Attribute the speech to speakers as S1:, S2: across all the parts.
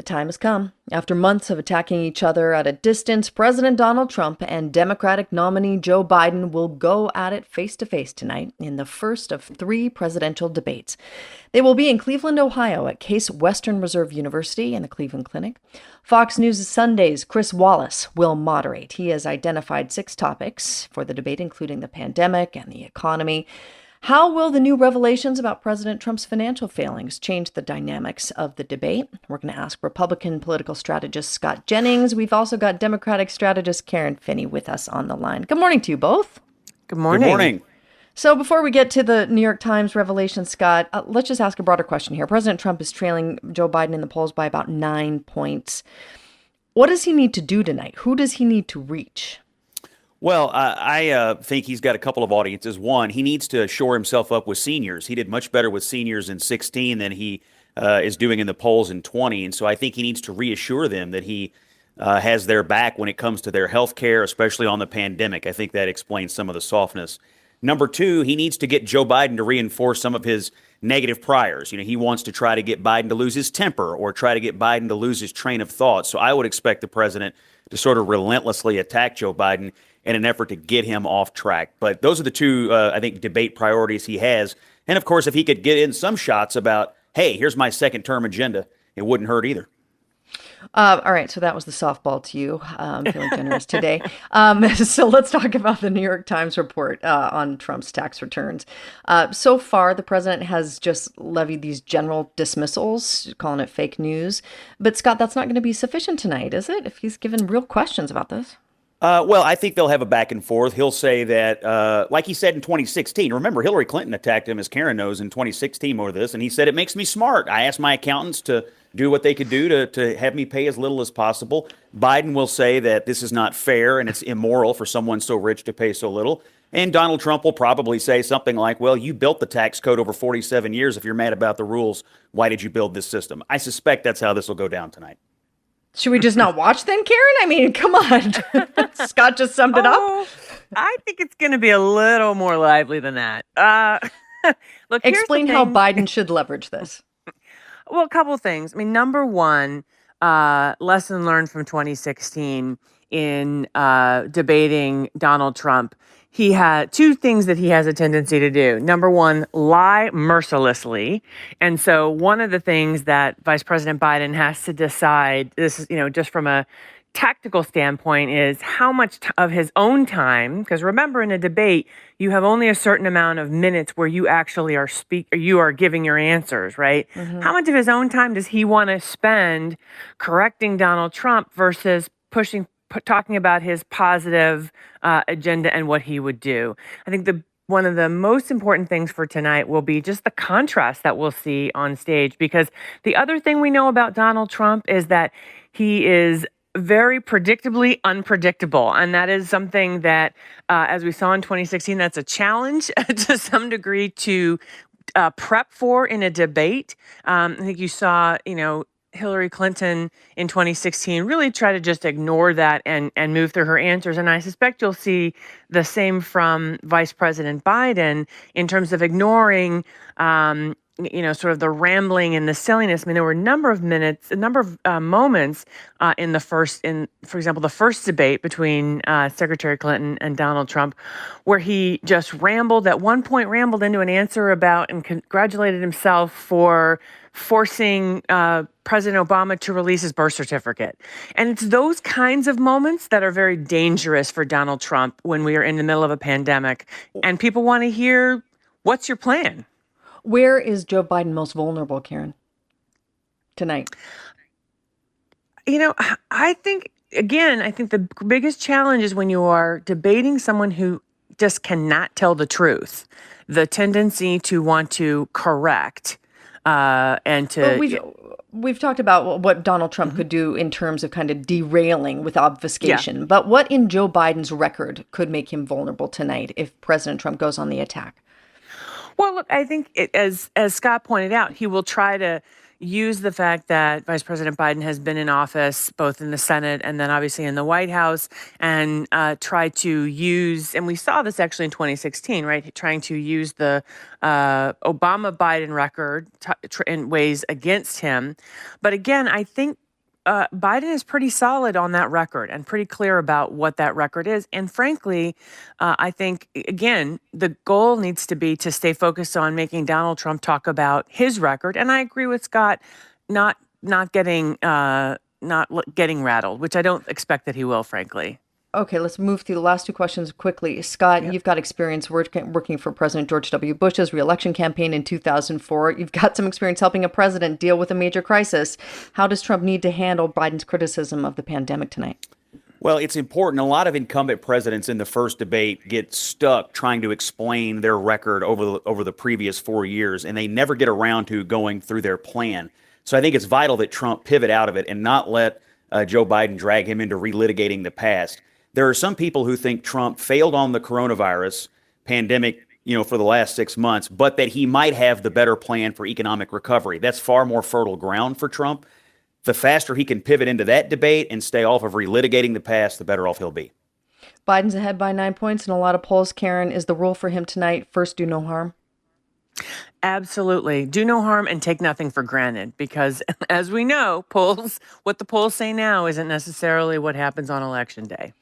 S1: time has come. After months of attacking each other at a distance, President Donald Trump and Democratic nominee Joe Biden will go at it face to face tonight in the first of 3 presidential debates. They will be in Cleveland, Ohio at Case Western Reserve University and the Cleveland Clinic. Fox News' Sunday's Chris Wallace will moderate. He has identified 6 topics for the debate, including the pandemic and the economy. How will the new revelations about President Trump's financial failings change the dynamics of the debate? We're going to ask Republican political strategist Scott Jennings. We've also got Democratic strategist Karen Finney with us on the line. Good morning to you both.
S2: Good morning. Good morning.
S1: So before we get to the New York Times revelation, Scott, let's just ask a broader question here. President Trump is trailing Joe Biden in the polls by about 9 points. What does he need to do tonight? Who does he need to reach?
S2: Well, I think he's got a couple of audiences. One, he needs to shore himself up with seniors. He did much better with seniors in 16 than he is doing in the polls in 20. And so I think he needs to reassure them that he has their back when it comes to their health care, especially on the pandemic. I think that explains some of the softness. Number 2, he needs to get Joe Biden to reinforce some of his negative priors. You know, he wants to try to get Biden to lose his temper or try to get Biden to lose his train of thought. So I would expect the president to sort of relentlessly attack Joe Biden in an effort to get him off track. But those are the 2, I think, debate priorities he has. And, of course, if he could get in some shots about, hey, here's my second-term agenda, it wouldn't hurt either.
S1: All right, so that was the softball to you. I'm feeling generous today. So let's talk about the New York Times report on Trump's tax returns. So far, the president has just levied these general dismissals, calling it fake news. But, Scott, that's not going to be sufficient tonight, is it, if he's given real questions about this?
S2: Well, I think they'll have a back and forth. He'll say that, like he said in 2016, remember, Hillary Clinton attacked him, as Karen knows, in 2016 over this, and he said, it makes me smart. I asked my accountants to do what they could do to have me pay as little as possible. Biden will say that this is not fair and it's immoral for someone so rich to pay so little. And Donald Trump will probably say something like, well, you built the tax code over 47 years. If you're mad about the rules, why did you build this system? I suspect that's how this will go down tonight.
S1: Should we just not watch then, Karen? I mean, come on. Scott just summed it up.
S3: I think it's going to be a little more lively than that.
S1: Look, explain how Biden should leverage this.
S3: Well, a couple of things. I mean, number one, lesson learned from 2016 in debating Donald Trump. He had 2 things that he has a tendency to do. Number one, lie mercilessly. And so one of the things that Vice President Biden has to decide, this is, just from a tactical standpoint, is how much of his own time, because remember, in a debate, you have only a certain amount of minutes where you actually you are giving your answers, right? Mm-hmm. How much of his own time does he want to spend correcting Donald Trump versus talking about his positive agenda and what he would do? I think one of the most important things for tonight will be just the contrast that we'll see on stage, because the other thing we know about Donald Trump is that he is very predictably unpredictable. And that is something that, as we saw in 2016, that's a challenge to some degree to prep for in a debate. I think you saw, Hillary Clinton in 2016 really try to just ignore that and move through her answers. And I suspect you'll see the same from Vice President Biden in terms of ignoring, sort of the rambling and the silliness. I mean, there were a number of moments for example, the first debate between Secretary Clinton and Donald Trump, where he just rambled, at one point rambled into an answer about and congratulated himself for forcing President Obama to release his birth certificate. And it's those kinds of moments that are very dangerous for Donald Trump when we are in the middle of a pandemic. And people want to hear, what's your plan?
S1: Where is Joe Biden most vulnerable, Karen, tonight?
S3: I think the biggest challenge is when you are debating someone who just cannot tell the truth, the tendency to want to correct and to...
S1: We've talked about what Donald Trump could do in terms of kind of derailing with obfuscation. Yeah. But what in Joe Biden's record could make him vulnerable tonight if President Trump goes on the attack?
S3: Well, look, I think as Scott pointed out, he will try to use the fact that Vice President Biden has been in office, both in the Senate and then obviously in the White House, and try to use, and we saw this actually in 2016, right? Trying to use the Obama-Biden record in ways against him. But again, I think Biden is pretty solid on that record and pretty clear about what that record is. And frankly, I think, again, the goal needs to be to stay focused on making Donald Trump talk about his record. And I agree with Scott, not getting rattled, which I don't expect that he will, frankly.
S1: Okay, let's move through the last two questions quickly. Scott, you've got experience working for President George W. Bush's reelection campaign in 2004. You've got some experience helping a president deal with a major crisis. How does Trump need to handle Biden's criticism of the pandemic tonight?
S2: Well, it's important. A lot of incumbent presidents in the first debate get stuck trying to explain their record over the previous 4 years, and they never get around to going through their plan. So I think it's vital that Trump pivot out of it and not let Joe Biden drag him into relitigating the past. There are some people who think Trump failed on the coronavirus pandemic, for the last 6 months, but that he might have the better plan for economic recovery. That's far more fertile ground for Trump. The faster he can pivot into that debate and stay off of relitigating the past, the better off he'll be.
S1: Biden's ahead by 9 points in a lot of polls. Karen, is the rule for him tonight, first, do no harm?
S3: Absolutely. Do no harm and take nothing for granted, because as we know, what the polls say now isn't necessarily what happens on election day.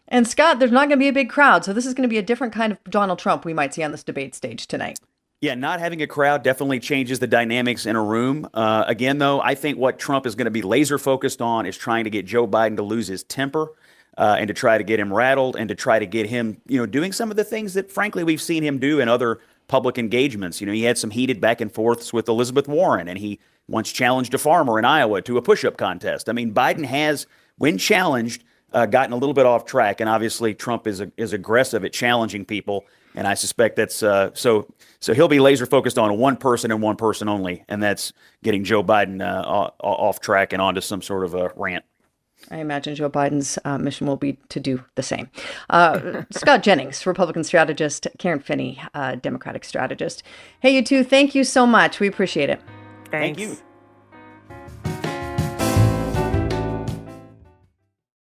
S1: And Scott, there's not going to be a big crowd, so this is going to be a different kind of Donald Trump we might see on this debate stage tonight.
S2: Yeah, not having a crowd definitely changes the dynamics in a room. Again, though, I think what Trump is going to be laser focused on is trying to get Joe Biden to lose his temper and to try to get him rattled and to try to get him, doing some of the things that, frankly, we've seen him do in other public engagements. He had some heated back and forths with Elizabeth Warren, and he once challenged a farmer in Iowa to a push-up contest. I mean, Biden has, when challenged, gotten a little bit off track, and obviously Trump is aggressive at challenging people, and I suspect that's so he'll be laser focused on one person and one person only, and that's getting Joe Biden off track and onto some sort of a rant.
S1: I imagine Joe Biden's mission will be to do the same. Scott Jennings, Republican strategist, Karen Finney, Democratic strategist. Hey, you two, thank you so much. We appreciate it.
S3: Thanks.
S2: Thank you.